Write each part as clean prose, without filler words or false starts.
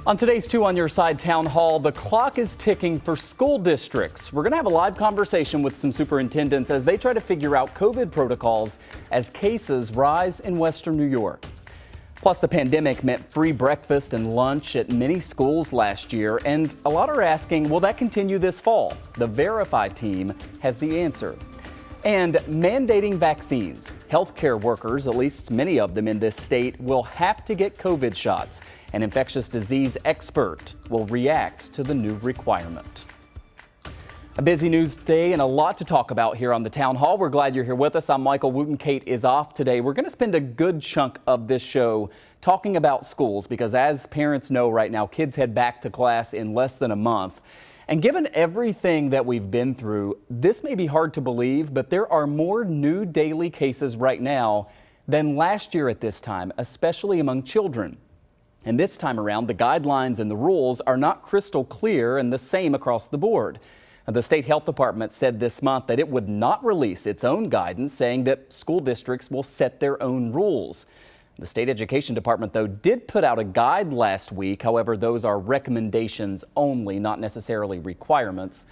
On today's Two on Your Side Town Hall, the clock is ticking for school districts. We're going to have a live conversation with some superintendents as they try to figure out COVID protocols as cases rise in Western New York. Plus, the pandemic meant free breakfast and lunch at many schools last year, and a lot are asking, will that continue this fall? The Verify team has the answer. And mandating vaccines. Healthcare workers, at least many of them in this state, will have to get COVID shots. An infectious disease expert will react to the new requirement. A busy news day and a lot to talk about here on the Town Hall. We're glad you're here with us. I'm Michael Wooten. Kate is off today. We're going to spend a good chunk of this show talking about schools because, as parents know right now, kids head back to class in less than a month. And given everything that we've been through, this may be hard to believe, but there are more new daily cases right now than last year at this time, especially among children. And this time around, the guidelines and the rules are not crystal clear and the same across the board. The state health department said this month that it would not release its own guidance, saying that school districts will set their own rules. The state education department, though, did put out a guide last week. However, those are recommendations only, not necessarily requirements.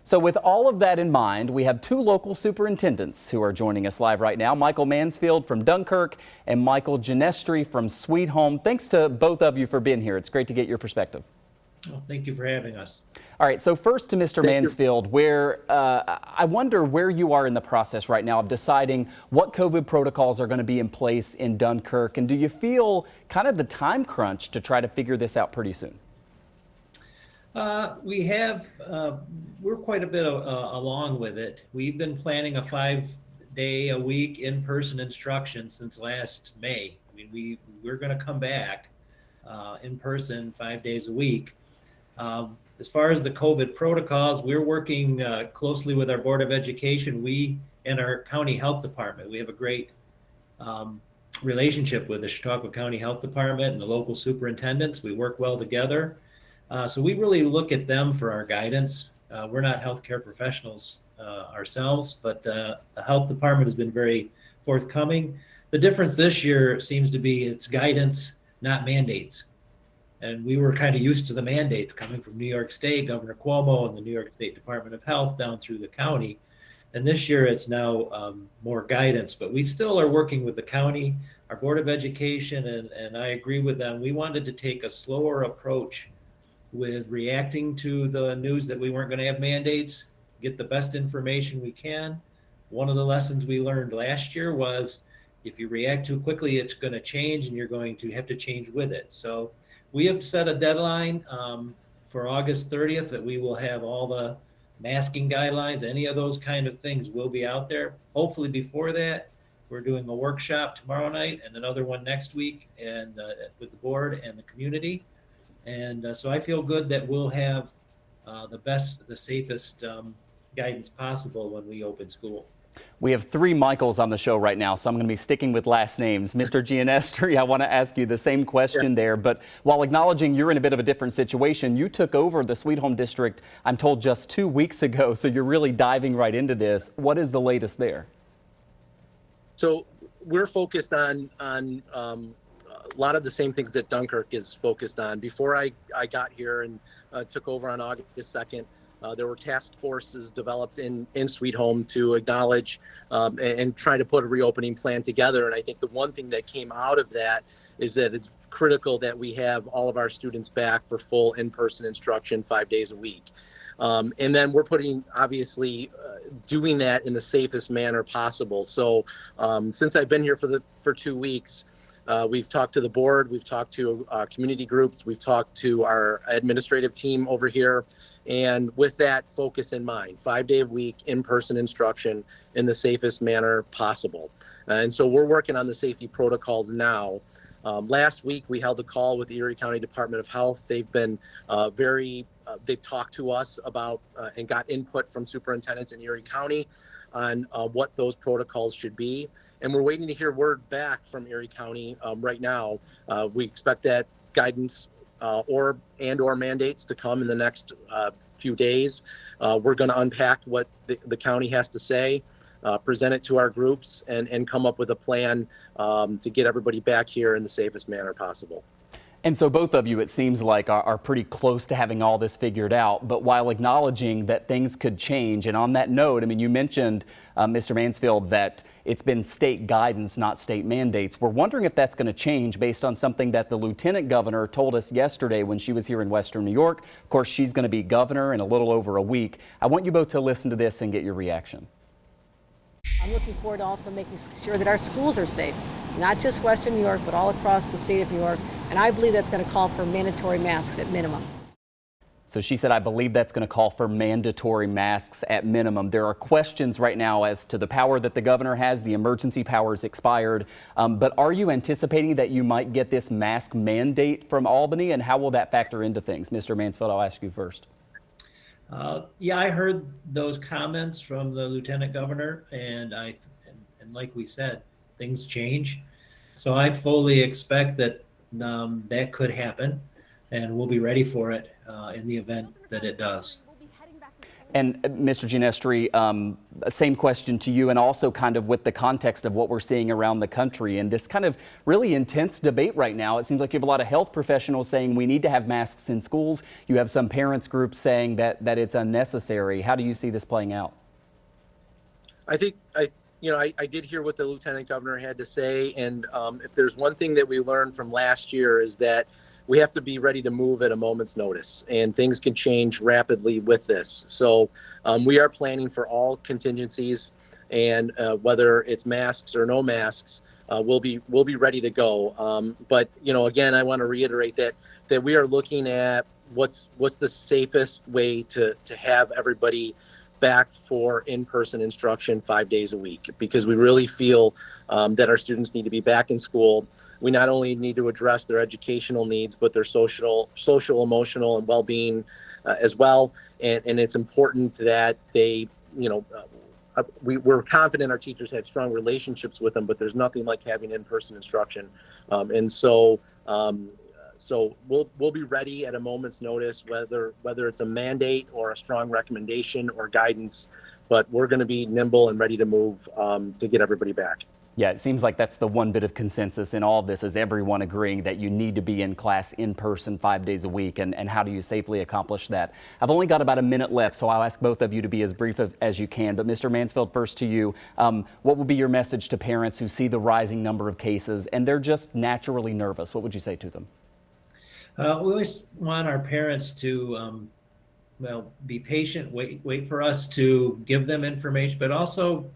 So with all of that in mind, we have two local superintendents who are joining us live right now. Michael Mansfield from Dunkirk and Michael Ginestri from Sweet Home. Thanks to both of you for being here. It's great to get your perspective. Well, thank you for having us. All right, so first to Mr. Mansfield, where I wonder where you are in the process right now of deciding what COVID protocols are going to be in place in Dunkirk, and do you feel kind of the time crunch to try to figure this out pretty soon? We're quite a bit along with it. We've been planning a 5-day-a-week in-person instruction since last May. I mean, we're going to come back in person 5 days a week. As far as the COVID protocols, we're working closely with our Board of Education. We and our county health department, we have a great relationship with the Chautauqua County Health Department and the local superintendents. We work well together. So we really look at them for our guidance. We're not healthcare professionals ourselves, but the health department has been very forthcoming. The difference this year seems to be it's guidance, not mandates. And we were kind of used to the mandates coming from New York State, Governor Cuomo, and the New York State Department of Health down through the county. And this year it's now more guidance, but we still are working with the county, our Board of Education, and I agree with them. We wanted to take a slower approach with reacting to the news that we weren't going to have mandates, get the best information we can. One of the lessons we learned last year was if you react too quickly, it's going to change and you're going to have to change with it. So we have set a deadline for August 30th that we will have all the masking guidelines, any of those kind of things will be out there. Hopefully before that, we're doing a workshop tomorrow night and another one next week and with the board and the community. And so I feel good that we'll have the safest guidance possible when we open school. We have three Michaels on the show right now, so I'm going to be sticking with last names. Mr. Ginestri, I want to ask you the same question there, but while acknowledging you're in a bit of a different situation, you took over the Sweet Home District, I'm told, just 2 weeks ago, so you're really diving right into this. What is the latest there? So we're focused on a lot of the same things that Dunkirk is focused on. Before I got here and took over on August 2nd, there were task forces developed in Sweet Home to acknowledge and try to put a reopening plan together. And I think the one thing that came out of that is that it's critical that we have all of our students back for full in-person instruction 5 days a week. And then we're obviously doing that in the safest manner possible. So since I've been here for 2 weeks, we've talked to the board, we've talked to community groups, we've talked to our administrative team over here, and with that focus in mind, 5 day a week in-person instruction in the safest manner possible. And so we're working on the safety protocols now. Last week we held a call with the Erie County Department of Health. They've been they've talked to us about and got input from superintendents in Erie County on what those protocols should be. And we're waiting to hear word back from Erie County right now. We expect that guidance or mandates to come in the next few days. We're going to unpack what the county has to say, present it to our groups, and come up with a plan to get everybody back here in the safest manner possible. And so both of you, it seems like, are pretty close to having all this figured out, but while acknowledging that things could change. And on that note, I mean, you mentioned, Mr. Mansfield, that it's been state guidance, not state mandates. We're wondering if that's going to change based on something that the lieutenant governor told us yesterday when she was here in Western New York. Of course, she's going to be governor in a little over a week. I want you both to listen to this and get your reaction. I'm looking forward to also making sure that our schools are safe, not just Western New York, but all across the state of New York. And I believe that's going to call for mandatory masks at minimum. So she said, I believe that's going to call for mandatory masks at minimum. There are questions right now as to the power that the governor has. The emergency powers expired. But are you anticipating that you might get this mask mandate from Albany? And how will that factor into things? Mr. Mansfield, I'll ask you first. Yeah, I heard those comments from the lieutenant governor, and like we said, things change. So I fully expect that that could happen, and we'll be ready for it in the event that it does. And Mr. Ginestri, same question to you, and also kind of with the context of what we're seeing around the country and this kind of really intense debate right now. It seems like you have a lot of health professionals saying we need to have masks in schools. You have some parents groups saying that it's unnecessary. How do you see this playing out? I think I did hear what the lieutenant governor had to say, and if there's one thing that we learned from last year is that we have to be ready to move at a moment's notice, and things can change rapidly with this. So we are planning for all contingencies, and whether it's masks or no masks, we'll be ready to go. But again, I want to reiterate that we are looking at what's the safest way to have everybody back for in-person instruction 5 days a week, because we really feel that our students need to be back in school. We not only need to address their educational needs, but their social, emotional, and well-being as well. And it's important that they, we're confident our teachers had strong relationships with them, but there's nothing like having in-person instruction. So we'll be ready at a moment's notice, whether it's a mandate or a strong recommendation or guidance, but we're going to be nimble and ready to move to get everybody back. Yeah, it seems like that's the one bit of consensus in all of this, is everyone agreeing that you need to be in class in person 5 days a week. And how do you safely accomplish that? I've only got about a minute left, so I'll ask both of you to be as brief as you can. But Mr. Mansfield, first to you, what would be your message to parents who see the rising number of cases and they're just naturally nervous? What would you say to them? We always want our parents to, be patient, wait for us to give them information, but also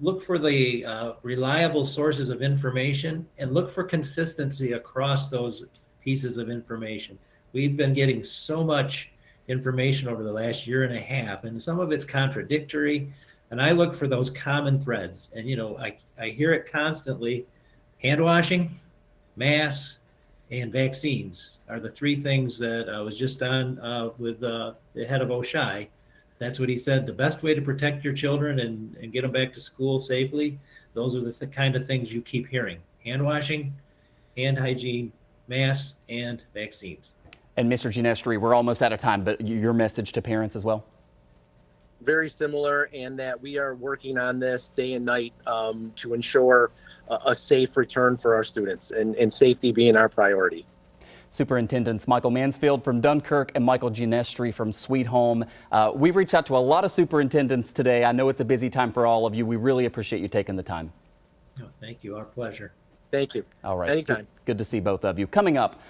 look for the reliable sources of information and look for consistency across those pieces of information. We've been getting so much information over the last year and a half, and some of it's contradictory, and I look for those common threads. And, I hear it constantly: hand washing, masks, and vaccines are the three things that I was just on with the head of OSHI. That's what he said. The best way to protect your children and get them back to school safely, those are the kind of things you keep hearing: hand washing, hand hygiene, masks, and vaccines. And Mr. Ginestri, we're almost out of time, but your message to parents as well? Very similar, and that we are working on this day and night to ensure a safe return for our students, and safety being our priority. Superintendents Michael Mansfield from Dunkirk and Michael Ginestri from Sweet Home. We've reached out to a lot of superintendents today. I know it's a busy time for all of you. We really appreciate you taking the time. Oh, thank you. Our pleasure. Thank you. All right. Anytime. Good to see both of you. Coming up,